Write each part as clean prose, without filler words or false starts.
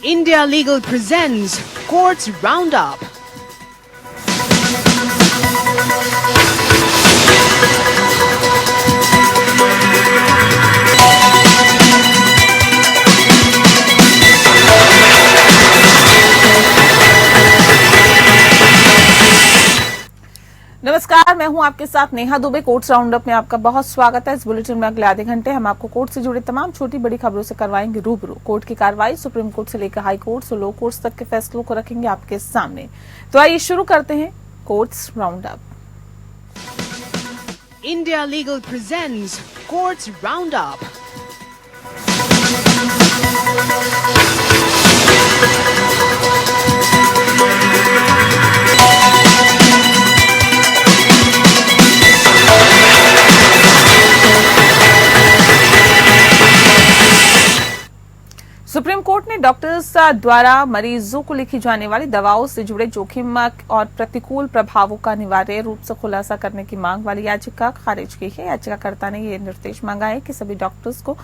India Legal presents Courts Roundup. नमस्कार, मैं हूं आपके साथ नेहा दुबे। कोर्ट्स राउंडअप में आपका बहुत स्वागत है। इस बुलेटिन में अगले आधे घंटे हम आपको कोर्ट से जुड़ी तमाम छोटी बड़ी खबरों से करवाएंगे रूबरू। कोर्ट की कार्रवाई सुप्रीम कोर्ट से लेकर हाई कोर्ट और लो कोर्ट्स तक के फैसलों को रखेंगे आपके सामने। तो आइए शुरू करते हैं courts roundup. India Legal presents Courts Roundup. Supreme court ने डॉक्टर्स द्वारा मरीजों को लिखी जाने वाली दवाओं से जुड़े जोखिम और प्रतिकूल प्रभावों का अनिवार्य रूप से खुलासा करने की मांग वाली याचिका खारिज की है। याचिकाकर्ता ने यह निर्देश मांगा है कि सभी डॉक्टर्स को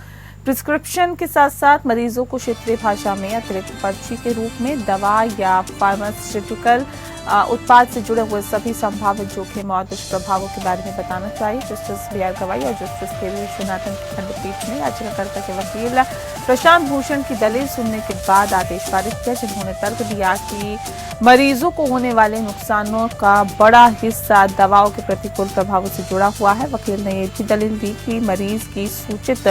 प्रिस्क्रिप्शन के साथ साथ मरीजों को क्षेत्रीय भाषा में अतिरिक्त पर्ची के रूप में दवा या फार्मास्यूटिकल उत्पाद से जुड़े हुए सभी संभावित जोखिम और दुष्प्रभावों के बारे में बताना चाहिए। जस्टिस बी आर गवाई और जस्टिस के विश्वनाथन की खंडपीठ ने याचिकाकर्ता के वकील प्रशांत भूषण की दलील सुनने के बाद आदेश पारित किया, जिन्होंने तर्क दिया कि मरीजों को होने वाले नुकसानों का बड़ा हिस्सा दवाओं के प्रतिकूल प्रभावों से जुड़ा हुआ है। वकील ने ये भी दलील दी कि मरीज की सूचित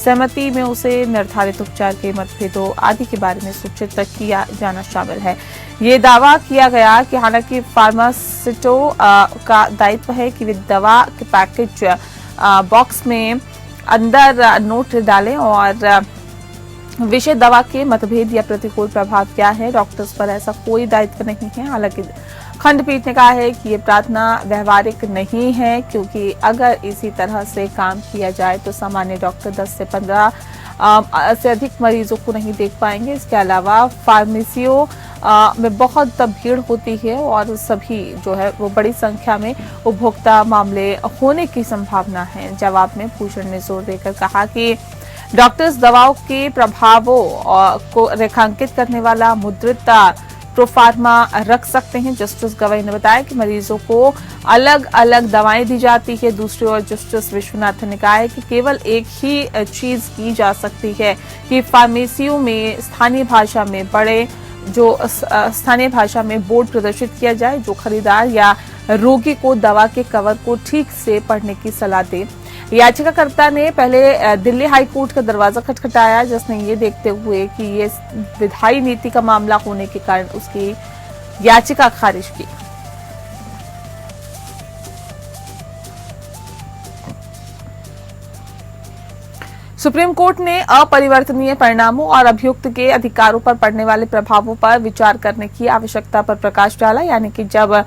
सहमति में उसे निर्धारित उपचार के मतभेदों आदि के बारे में सूचित किया जाना शामिल है। ये दावा किया गया कि हालांकि फार्मासिस्टों का दायित्व है कि वे दवा के पैकेज बॉक्स में अंदर नोट डालें और विषय दवा के मतभेद या प्रतिकूल प्रभाव क्या है, डॉक्टर्स पर ऐसा कोई दायित्व नहीं है। हालांकि खंडपीठ ने कहा है कि ये प्रार्थना व्यवहारिक नहीं है, क्योंकि अगर इसी तरह से काम किया जाए तो सामान्य डॉक्टर 10 से 15 से अधिक मरीजों को नहीं देख पाएंगे। इसके अलावा फार्मेसियों में बहुत भीड़ होती है और सभी जो है वो बड़ी संख्या में उपभोक्ता मामले होने की संभावना है। जवाब में भूषण ने जोर देकर कहा कि डॉक्टर्स दवाओं के प्रभावों को रेखांकित करने वाला मुद्रित प्रोफार्मा रख सकते हैं। जस्टिस गवाई ने बताया कि मरीजों को अलग अलग दवाएं दी जाती है। दूसरी ओर जस्टिस विश्वनाथन ने कहा है कि केवल एक ही चीज की जा सकती है कि फार्मेसियों में स्थानीय भाषा में बोर्ड प्रदर्शित किया जाए जो खरीदार या रोगी को दवा के कवर को ठीक से पढ़ने की सलाह दे। याचिकाकर्ता ने पहले दिल्ली हाई कोर्ट का दरवाजा खटखटाया, जिसने ये देखते हुए कि ये विधायी नीति का मामला होने के कारण उसकी याचिका खारिज की। सुप्रीम कोर्ट ने अपरिवर्तनीय परिणामों और अभियुक्त के अधिकारों पर पड़ने वाले प्रभावों पर विचार करने की आवश्यकता पर प्रकाश डाला, यानी कि जब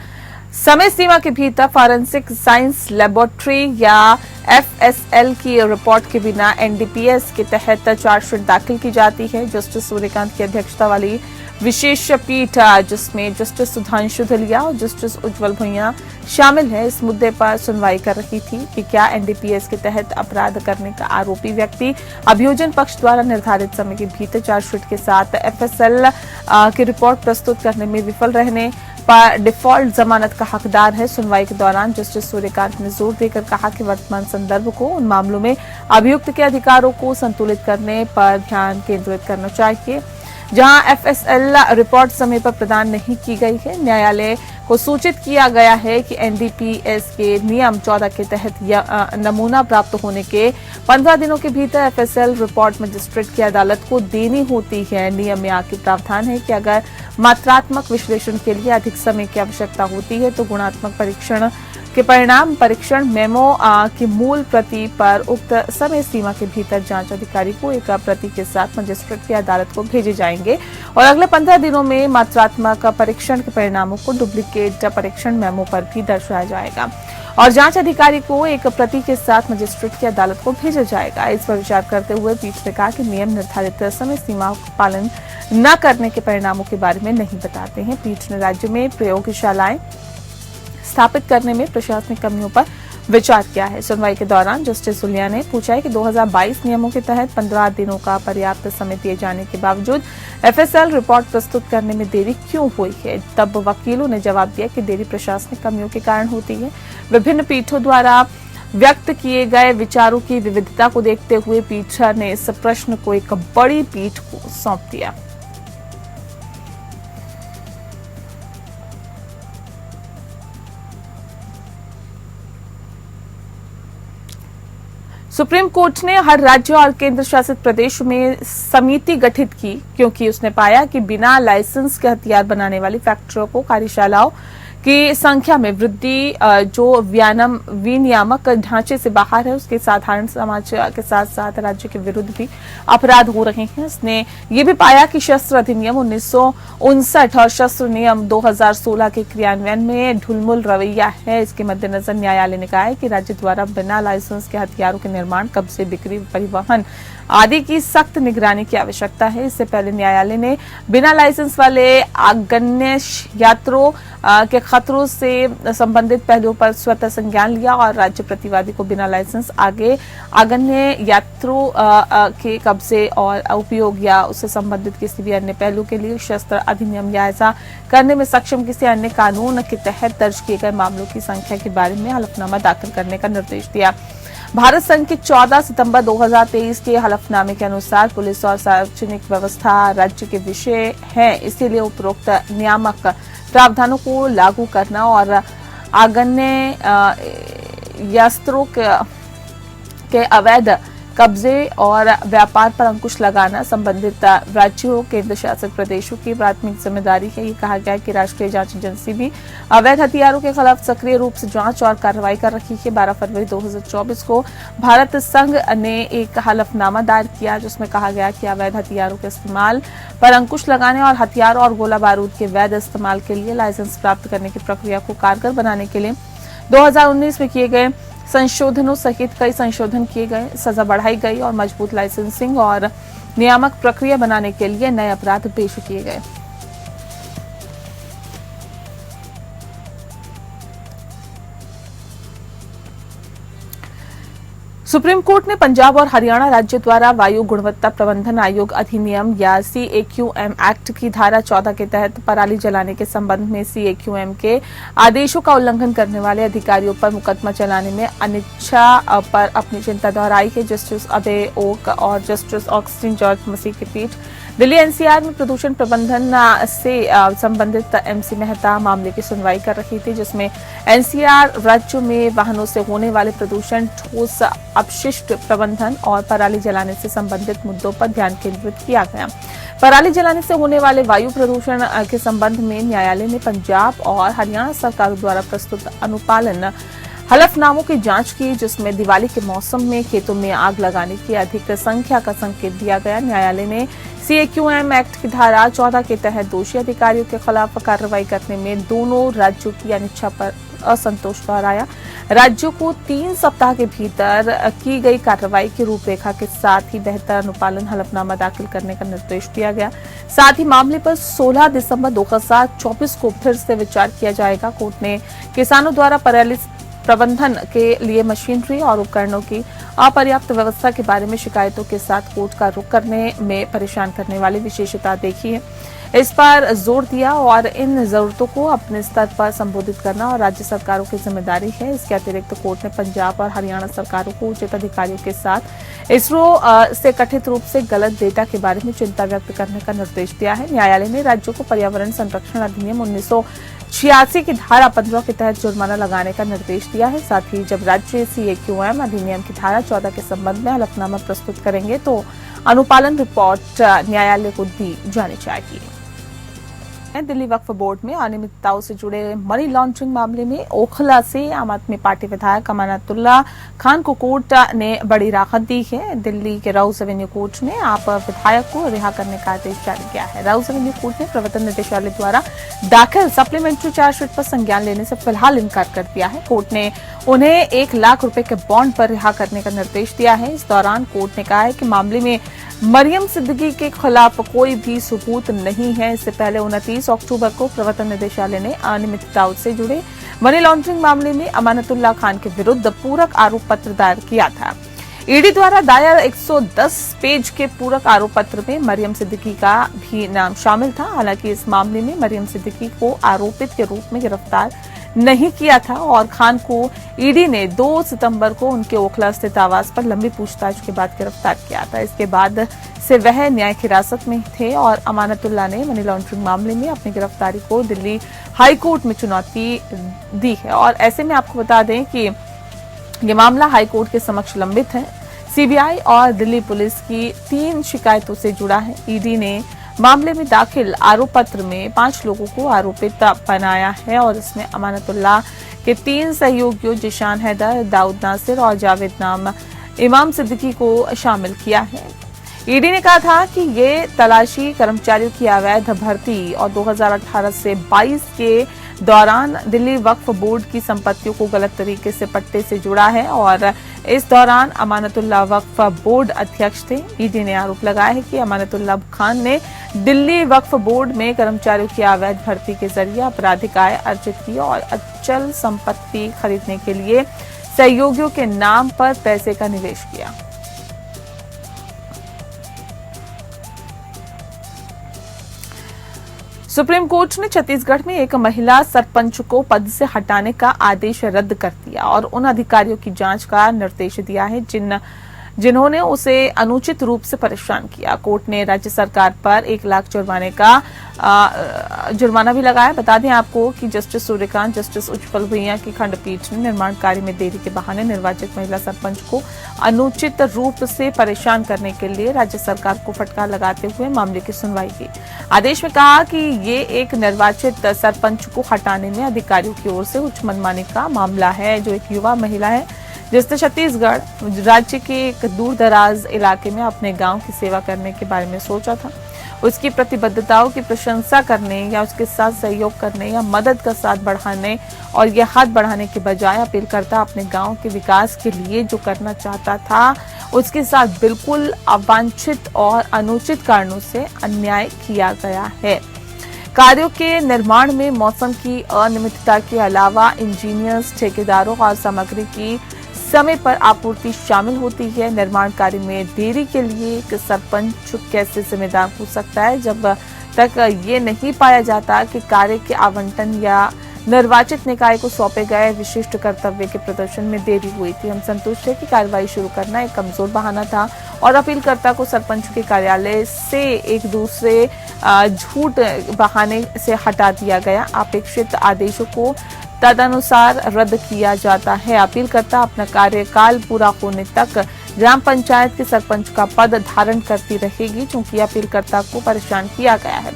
समय सीमा के भीतर फॉरेंसिक साइंस लेबोरेटरी या एफएसएल की रिपोर्ट के बिना एनडीपीएस के तहत चार्जशीट दाखिल की जाती है। जस्टिस सूर्यकांत की अध्यक्षता वाली विशेष पीठ, जिसमें जस्टिस सुधांशु धलिया और जस्टिस उज्जवल भुइयां शामिल है, इस मुद्दे पर सुनवाई कर रही थी कि क्या एनडीपीएस के तहत अपराध करने का आरोपी व्यक्ति अभियोजन पक्ष द्वारा निर्धारित समय के भीतर चार्जशीट के साथ एफएसएल की रिपोर्ट प्रस्तुत करने में विफल रहने पर डिफॉल्ट जमानत का हकदार है। सुनवाई के दौरान जस्टिस सूर्यकांत ने जोर देकर कहा कि वर्तमान संदर्भ को उन मामलों में अभियुक्त के अधिकारों को संतुलित करने पर ध्यान केंद्रित करना चाहिए जहां एफएसएल रिपोर्ट समय पर प्रदान नहीं की गई है। न्यायालय को सूचित किया गया है कि एनडीपीएस के नियम 14 के तहत नमूना प्राप्त होने के 15 दिनों के भीतर एफएसएल रिपोर्ट मजिस्ट्रेट की अदालत को देनी होती है। नियम में आगे प्रावधान है कि अगर मात्रात्मक विश्लेषण के लिए अधिक समय की आवश्यकता होती है तो गुणात्मक परीक्षण के परिणाम परीक्षण मेमो की मूल प्रति पर उक्त समय सीमा के भीतर जांच अधिकारी को एक प्रति के साथ मजिस्ट्रेट की अदालत को भेजे जाएंगे और अगले 15 दिनों में मात्रात्मक परीक्षण के परिणामों को डुप्लीकेट परीक्षण मेमो पर भी दर्शाया जाएगा और जांच अधिकारी को एक प्रति के साथ मजिस्ट्रेट की अदालत को भेजा जाएगा। इस पर विचार करते हुए पीठ ने कहा कि नियम निर्धारित समय सीमा का पालन न करने के परिणामों के बारे में नहीं बताते हैं। पीठ ने राज्य में प्रयोगशालाएं स्थापित करने में प्रशासनिक कमियों पर विचार किया है। सुनवाई के दौरान जस्टिस जुलिया ने पूछा है कि 2022 नियमों के तहत 15 दिनों का पर्याप्त समय दिए जाने के बावजूद एफएसएल रिपोर्ट प्रस्तुत करने में देरी क्यों हुई है। तब वकीलों ने जवाब दिया कि देरी प्रशासनिक कमियों के कारण होती है। विभिन्न पीठों द्वारा व्यक्त किए गए विचारों की विविधता को देखते हुए पीठ ने इस प्रश्न को एक बड़ी पीठ को सौंप दिया। सुप्रीम कोर्ट ने हर राज्य और केंद्र शासित प्रदेश में समिति गठित की क्योंकि उसने पाया कि बिना लाइसेंस के हथियार बनाने वाली फैक्ट्रियों को कार्यशालाओं की संख्या में वृद्धि जो विनियामक ढांचे से बाहर है, उसके साधारण समाज के साथ साथ राज्य के विरुद्ध भी अपराध हो रहे हैं। उसने ये भी पाया कि शस्त्र अधिनियम 1959 और शस्त्र नियम 2016 के क्रियान्वयन में ढुलमुल रवैया है। इसके मद्देनजर न्यायालय ने कहा है कि राज्य द्वारा बिना लाइसेंस के हथियारों के निर्माण, कब्जे, बिक्री, परिवहन आदि की सख्त निगरानी की आवश्यकता है। इससे पहले न्यायालय ने बिना लाइसेंस वाले आगन्य यात्रों के खतरों से संबंधित पहलुओं पर स्वतः संज्ञान लिया और राज्य प्रतिवादी को बिना लाइसेंस आगन्य यात्रों के कब्जे और उपयोग या उससे संबंधित किसी भी अन्य पहलू के लिए शस्त्र अधिनियम या ऐसा करने में सक्षम किसी अन्य कानून के तहत दर्ज किए गए मामलों की संख्या के बारे में हलफनामा दाखिल करने का निर्देश दिया। भारत संघ के 14 सितंबर 2023 के हलफनामे के अनुसार पुलिस और सार्वजनिक व्यवस्था राज्य के विषय है, इसीलिए उपरोक्त नियामक प्रावधानों को लागू करना और आगन्य शस्त्रों के अवैध कब्जे और व्यापार पर अंकुश लगाना संबंधित राज्यों, केंद्र शासित प्रदेशों की प्राथमिक जिम्मेदारी है। ये कहा गया कि राष्ट्रीय जांच एजेंसी भी अवैध हथियारों के खिलाफ सक्रिय रूप से जांच और कार्रवाई कर रही है। 12 फरवरी 2024 को भारत संघ ने एक हलफनामा दायर किया जिसमें कहा गया कि अवैध हथियारों के इस्तेमाल पर अंकुश लगाने और हथियार और गोला बारूद के वैध इस्तेमाल के लिए लाइसेंस प्राप्त करने की प्रक्रिया को कारगर बनाने के लिए 2019 में किए गए संशोधनों सहित कई संशोधन किए गए, सजा बढ़ाई गई और मजबूत लाइसेंसिंग और नियामक प्रक्रिया बनाने के लिए नए अपराध पेश किए गए। सुप्रीम कोर्ट ने पंजाब और हरियाणा राज्य द्वारा वायु गुणवत्ता प्रबंधन आयोग अधिनियम या CAQM एक्ट की धारा 14 के तहत पराली जलाने के संबंध में CAQM के आदेशों का उल्लंघन करने वाले अधिकारियों पर मुकदमा चलाने में अनिच्छा पर अपनी चिंता दोहराई है। जस्टिस अभय ओक और जस्टिस ऑगस्टिन जॉर्ज मसीह की पीठ दिल्ली NCR में प्रदूषण प्रबंधन से संबंधित MC मेहता मामले की सुनवाई कर रही थी, जिसमें NCR राज्यों में वाहनों से होने वाले प्रदूषण, ठोस अपशिष्ट प्रबंधन और पराली जलाने से संबंधित मुद्दों पर ध्यान केंद्रित किया गया। पराली जलाने से होने वाले वायु प्रदूषण के संबंध में न्यायालय ने पंजाब और हरियाणा सरकारों द्वारा प्रस्तुत अनुपालन हलफनामों की जांच की, जिसमें दिवाली के मौसम में खेतों में आग लगाने की अधिक संख्या का संकेत दिया गया। न्यायालय ने CAQM एक्ट की धारा 14 के तहत दोषी अधिकारियों के खिलाफ कार्रवाई करने में दोनों राज्यों की अनिच्छा पर असंतोष दोहराया। राज्यों को 3 सप्ताह के भीतर की गई कार्रवाई की रूपरेखा के साथ ही बेहतर अनुपालन हलफनामा दाखिल करने का निर्देश दिया गया। साथ ही मामले पर 16 दिसंबर 2024 को फिर से विचार किया जाएगा। कोर्ट ने किसानों द्वारा पराली प्रबंधन के लिए मशीनरी और उपकरणों की अपर्याप्त व्यवस्था के बारे में शिकायतों के साथ कोर्ट का रुख करने में परेशान करने वाली विशेषता देखी है। इस पर जोर दिया और इन जरूरतों को अपने स्तर पर संबोधित करना और राज्य सरकारों की जिम्मेदारी है। इसके अतिरिक्त कोर्ट ने पंजाब और हरियाणा सरकारों को उचित अधिकारियों के साथ इसरो से कथित रूप से गलत डेटा के बारे में चिंता व्यक्त करने का निर्देश दिया है। न्यायालय ने राज्यों को पर्यावरण संरक्षण अधिनियम 1986 की धारा 15 के तहत जुर्माना लगाने का निर्देश दिया है। साथ ही जब राज्य CAQM अधिनियम की धारा 14 के संबंध में हलफनामा प्रस्तुत करेंगे तो अनुपालन रिपोर्ट न्यायालय को दी जानी चाहिए। दिल्ली वक्फ बोर्ड में अनियमितताओं से जुड़े मनी लॉन्ड्रिंग मामले में ओखला से आम आदमी पार्टी विधायक अमानतुल्लाह खान को कोर्ट ने बड़ी राहत दी है। दिल्ली के राउस एवेन्यू कोर्ट ने आप विधायक को रिहा करने का आदेश जारी किया है। राउस एवेन्यू कोर्ट ने प्रवर्तन निदेशालय द्वारा दाखिल सप्लीमेंट्री चार्जशीट पर संज्ञान लेने से फिलहाल इनकार कर दिया है। कोर्ट ने उन्हें 1 लाख रुपए के बॉन्ड पर रिहा करने का निर्देश दिया है। इस दौरान कोर्ट ने कहा है कि मामले में मरियम सिद्दीकी के खिलाफ कोई भी सबूत नहीं है। इससे पहले 29 अक्टूबर को प्रवर्तन निदेशालय ने अनियमितताओं से जुड़े मनी लॉन्ड्रिंग मामले में अमानतुल्लाह खान के विरुद्ध पूरक आरोप पत्र दायर किया था। ईडी द्वारा दायर 110 पेज के पूरक आरोप पत्र में मरियम सिद्दीकी का भी नाम शामिल था। हालांकि इस मामले में मरियम सिद्दीकी को आरोपित के रूप में गिरफ्तार नहीं किया था और खान को ईडी ने 2 सितंबर को उनके ओखला स्थित आवास पर लंबी पूछताछ के बाद गिरफ्तार किया था। इसके बाद से वह न्यायिक हिरासत में थे और अमानतुल्लाह ने मनी लॉन्ड्रिंग मामले में अपनी गिरफ्तारी को दिल्ली हाई कोर्ट में चुनौती दी है। और ऐसे में आपको बता दें कि ये मामला हाई कोर्ट के समक्ष लंबित है। सीबीआई और दिल्ली पुलिस की 3 शिकायतों से जुड़ा है। ईडी ने मामले में दाखिल आरोप पत्र में 5 लोगों को आरोपित बनाया है और इसमें अमानतुल्लाह के 3 सहयोगियों जिशान हैदर, दाऊद नासिर और जावेद नाम इमाम सिद्दीकी को शामिल किया है। ईडी ने कहा था कि ये तलाशी कर्मचारियों की अवैध भर्ती और 2018 से 22 के दौरान दिल्ली वक्फ बोर्ड की संपत्तियों को गलत तरीके से पट्टे से जुड़ा है और इस दौरान अमानतुल्लाह वक्फ बोर्ड अध्यक्ष थे। ईडी ने आरोप लगाया है कि अमानतुल्लाह खान ने दिल्ली वक्फ बोर्ड में कर्मचारियों की अवैध भर्ती के जरिए आपराधिक आय अर्जित की और अचल संपत्ति खरीदने के लिए सहयोगियों के नाम पर पैसे का निवेश किया। सुप्रीम कोर्ट ने छत्तीसगढ़ में एक महिला सरपंच को पद से हटाने का आदेश रद्द कर दिया और उन अधिकारियों की जांच का निर्देश दिया है जिन्होंने उसे अनुचित रूप से परेशान किया। कोर्ट ने राज्य सरकार पर 1 लाख जुर्माना भी लगाया। बता दें आपको कि जस्टिस सूर्यकांत, जस्टिस उज्जवल भुइयां की खंडपीठ ने निर्माण कार्य में देरी के बहाने निर्वाचित महिला सरपंच को अनुचित रूप से परेशान करने के लिए राज्य सरकार को फटकार लगाते हुए मामले की सुनवाई की। आदेश में कहा कि ये एक निर्वाचित सरपंच को हटाने में अधिकारियों की ओर से कुछ मनमानी का मामला है, जो एक युवा महिला है जिसने छत्तीसगढ़ राज्य के एक दूर दराज इलाके में अपने गांव की सेवा करने के बारे में सोचा था। उसकी प्रतिबद्धताओं की प्रशंसा करने या उसके साथ सहयोग करने या मदद का साथ बढ़ाने और यह हाथ बढ़ाने के बजाय अपीलकर्ता अपने गांव के विकास के लिए जो करना चाहता था उसके साथ बिल्कुल अवांछित और अनुचित कारणों से अन्याय किया गया है। कार्यों के निर्माण में मौसम की अनियमितता के अलावा इंजीनियर्स, ठेकेदारों और सामग्री की समय पर आपूर्ति शामिल होती है। निर्माण कार्य में देरी के लिए एक सरपंच कैसे जिम्मेदार हो सकता है जब तक ये नहीं पाया जाता कि कार्य के आवंटन या निर्वाचित निकाय को सौंपे गए विशिष्ट कर्तव्य के प्रदर्शन में देरी हुई थी। हम संतुष्ट हैं कि कार्रवाई शुरू करना एक कमजोर बहाना था और अपीलकर्ता को सरपंच के कार्यालय से एक दूसरे झूठ बहाने से हटा दिया गया। अपेक्षित आदेशों को तदनुसार रद्द किया जाता है। अपीलकर्ता अपना कार्यकाल पूरा होने तक ग्राम पंचायत के सरपंच का पद धारण करती रहेगी, क्योंकि अपीलकर्ता को परेशान किया गया है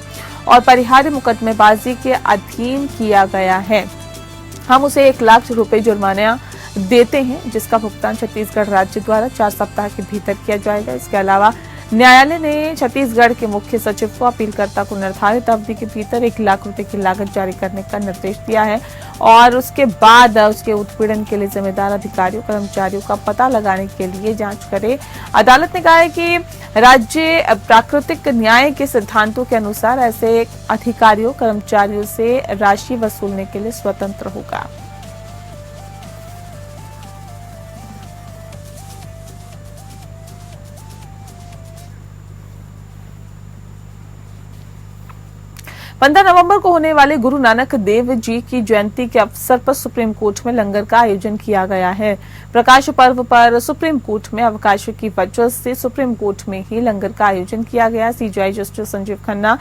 और परिहार्य मुकदमेबाजी के अधीन किया गया है। हम उसे 1 लाख रुपए जुर्माना देते हैं, जिसका भुगतान छत्तीसगढ़ राज्य द्वारा 4 सप्ताह के भीतर किया जाएगा। इसके अलावा न्यायालय ने छत्तीसगढ़ के मुख्य सचिव को अपीलकर्ता को निर्धारित अवधि के भीतर 1 लाख रुपए की लागत जारी करने का निर्देश दिया है और उसके बाद उसके उत्पीड़न के लिए जिम्मेदार अधिकारियों कर्मचारियों का पता लगाने के लिए जांच करे। अदालत ने कहा है कि राज्य प्राकृतिक न्याय के सिद्धांतों के अनुसार ऐसे अधिकारियों कर्मचारियों से राशि वसूलने के लिए स्वतंत्र होगा। पंद्रह नवंबर को होने वाले गुरु नानक देव जी की जयंती के अवसर पर सुप्रीम कोर्ट में लंगर का आयोजन किया गया है। प्रकाश पर्व पर सुप्रीम कोर्ट में अवकाश की वजह से सुप्रीम कोर्ट में ही लंगर का आयोजन किया गया। सीजेआई जस्टिस संजीव खन्ना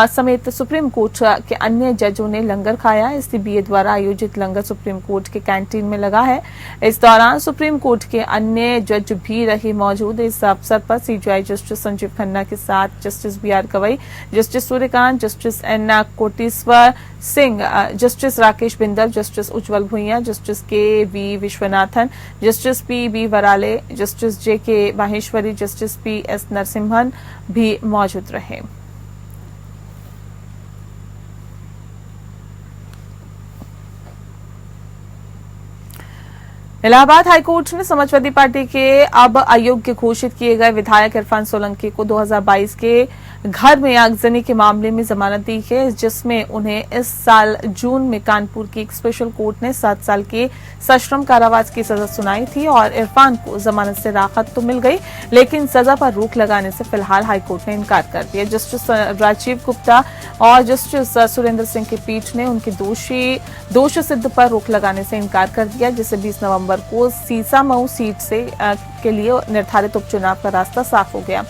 समेत सुप्रीम कोर्ट के अन्य जजों ने लंगर खाया। एससीबीए द्वारा आयोजित लंगर सुप्रीम कोर्ट के कैंटीन में लगा है। इस दौरान सुप्रीम कोर्ट के अन्य जज भी रहे मौजूद। इस अवसर पर सीजेआई जस्टिस संजीव खन्ना के साथ justice B R Gavai, justice Suryakant, justice N Koteshwar Singh, justice Rakesh Bindal, justice Ujjwal Bhuyan, justice K V Viswanathan, justice P B Varale, justice J K Maheshwari, justice P S Narasimhan भी मौजूद रहे। इलाहाबाद हाईकोर्ट ने समाजवादी पार्टी के अब अयोग्य घोषित किए गए विधायक इरफान सोलंकी को 2022 के घर में आगजनी के मामले में जमानत दी है, जिसमें उन्हें इस साल जून में कानपुर की एक स्पेशल कोर्ट ने 7 साल के सश्रम कारावास की सजा सुनाई थी और इरफान को जमानत से राहत तो मिल गई, लेकिन सजा पर रोक लगाने से फिलहाल हाईकोर्ट ने इनकार कर दिया। जस्टिस राजीव गुप्ता और जस्टिस सुरेंद्र सिंह की पीठ ने उनके दोष सिद्ध पर रोक लगाने से इनकार कर दिया, जिससे 20 नवंबर को सीसामऊ सीट से के लिए निर्धारित उपचुनाव का रास्ता साफ हो गया।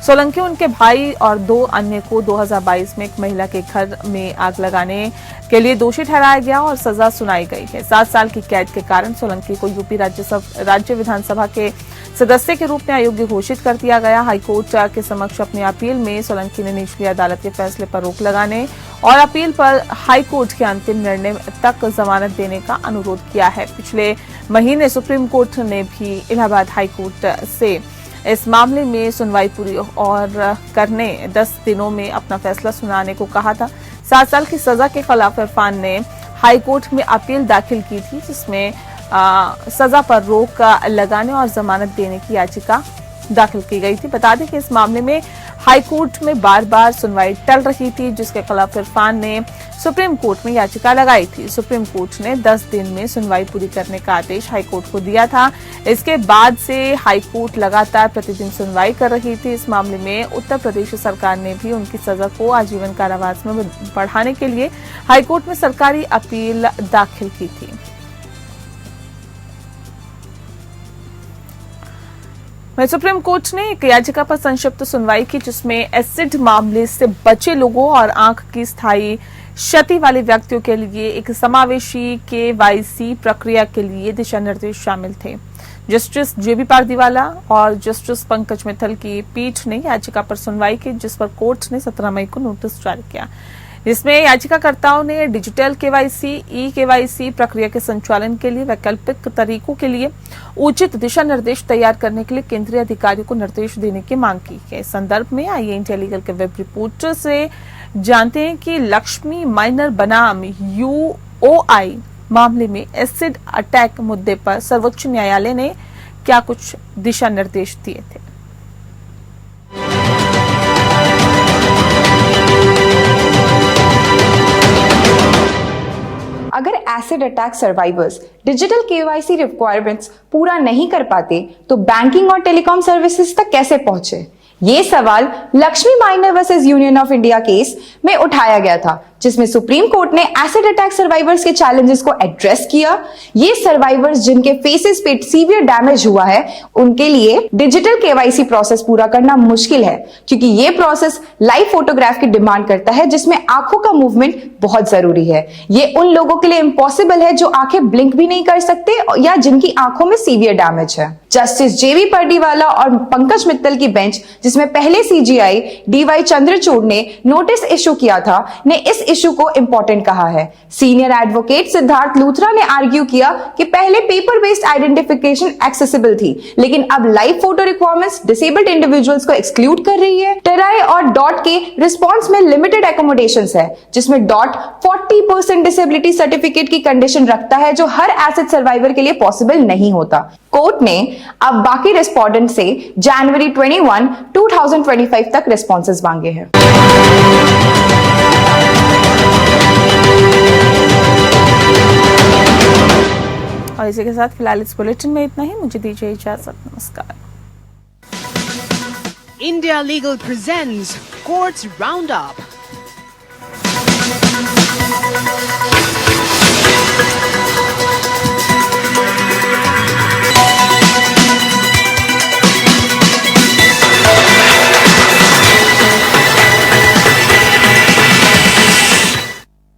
सोलंकी उनके भाई और 2 अन्य को 2022 में एक महिला के घर में आग लगाने के लिए दोषी ठहराया गया और सजा सुनाई गई है। 7 साल की कैद के कारण सोलंकी को यूपी राज्य विधानसभा के सदस्य के रूप में अयोग्य घोषित कर दिया गया। हाईकोर्ट के समक्ष अपनी अपील में सोलंकी ने निचली अदालत के फैसले पर रोक लगाने और अपील पर हाईकोर्ट के अंतिम निर्णय तक जमानत देने का अनुरोध किया है। पिछले महीने सुप्रीम कोर्ट ने भी इलाहाबाद हाईकोर्ट से इस मामले में सुनवाई पूरी और करने 10 दिनों में अपना फैसला सुनाने को कहा था। 7 साल की सजा के खिलाफ इरफान ने हाईकोर्ट में अपील दाखिल की थी, जिसमें सजा पर रोक लगाने और जमानत देने की याचिका दाखिल की गई थी। बता दें कि इस मामले में हाईकोर्ट में बार बार सुनवाई टल रही थी, जिसके खिलाफ इरफान ने सुप्रीम कोर्ट में याचिका लगाई थी। सुप्रीम कोर्ट ने 10 दिन में सुनवाई पूरी करने का आदेश हाईकोर्ट को दिया था। इसके बाद से हाईकोर्ट लगातार प्रतिदिन सुनवाई कर रही थी। इस मामले में उत्तर प्रदेश सरकार ने भी उनकी सजा को आजीवन कारावास में बढ़ाने के लिए हाईकोर्ट में सरकारी अपील दाखिल की थी। सुप्रीम कोर्ट ने एक याचिका पर संक्षिप्त सुनवाई की, जिसमें एसिड मामले से बचे लोगों और आंख की स्थायी क्षति वाले व्यक्तियों के लिए एक समावेशी KYC प्रक्रिया के लिए दिशा निर्देश शामिल थे। जस्टिस JB पारदीवाला और जस्टिस पंकज मित्तल की पीठ ने याचिका पर सुनवाई की, जिस पर कोर्ट ने 17 मई को नोटिस जारी किया। इसमें याचिकाकर्ताओं ने डिजिटल KYC, eKYC प्रक्रिया के संचालन के लिए वैकल्पिक तरीकों के लिए उचित दिशा निर्देश तैयार करने के लिए केंद्रीय अधिकारियों को निर्देश देने की मांग की है। इस संदर्भ में आइए इंडिया लीगल के वेब रिपोर्टर से जानते हैं कि लक्ष्मी माइनर बनाम UOI मामले में एसिड अटैक मुद्दे पर सर्वोच्च न्यायालय ने क्या कुछ दिशा निर्देश दिए थे। अगर acid attack survivors digital KYC requirements पूरा नहीं कर पाते तो बैंकिंग और टेलीकॉम सर्विसेज तक कैसे पहुंचे? ये सवाल Lakshmi minor versus union of India case में उठाया गया था, जिसमें सुप्रीम कोर्ट ने एसिड अटैक सर्वाइवर्स के चैलेंजेस को एड्रेस किया। ये सर्वाइवर्स जिनके फेसेस पे सीवियर डैमेज हुआ है, उनके लिए डिजिटल KYC प्रोसेस पूरा करना मुश्किल है, क्योंकि ये प्रोसेस लाइव फोटोग्राफ की डिमांड करता है, जिसमें आंखों का मूवमेंट बहुत जरूरी है। ये उन लोगों के लिए इम्पॉसिबल है जो आंखें ब्लिंक भी नहीं कर सकते या जिनकी आंखों में सीवियर डैमेज है। जस्टिस JB पारदीवाला और पंकज मित्तल की बेंच, जिसमें पहले CJI DY चंद्रचूड़ ने नोटिस इशू किया था, ने इस इशू को इंपॉर्टेंट कहा है। सीनियर एडवोकेट सिद्धार्थ लूथरा ने आर्ग्यू किया कि पहले पेपर बेस्ड आइडेंटिफिकेशन एक्सेसिबल थी, लेकिन अब live photo requirements disabled individuals को एक्सक्लूड कर रही है। टेराई और डॉट के रिस्पॉन्स में लिमिटेड एकोमोडेशंस है, जिसमें डॉट 40% डिसेबिलिटी सर्टिफिकेट की कंडीशन रखता है, जो हर एसिड सर्वाइवर के लिए पॉसिबल नहीं होता। कोर्ट ने अब बाकी रिस्पोंडेंट से जनवरी 21, 2025 तक रिस्पॉन्सेज मांगे हैं। और इसी के साथ फिलहाल इस बुलेटिन में इतना ही। मुझे दीजिए इजाजत। नमस्कार। India Legal presents Courts Roundup.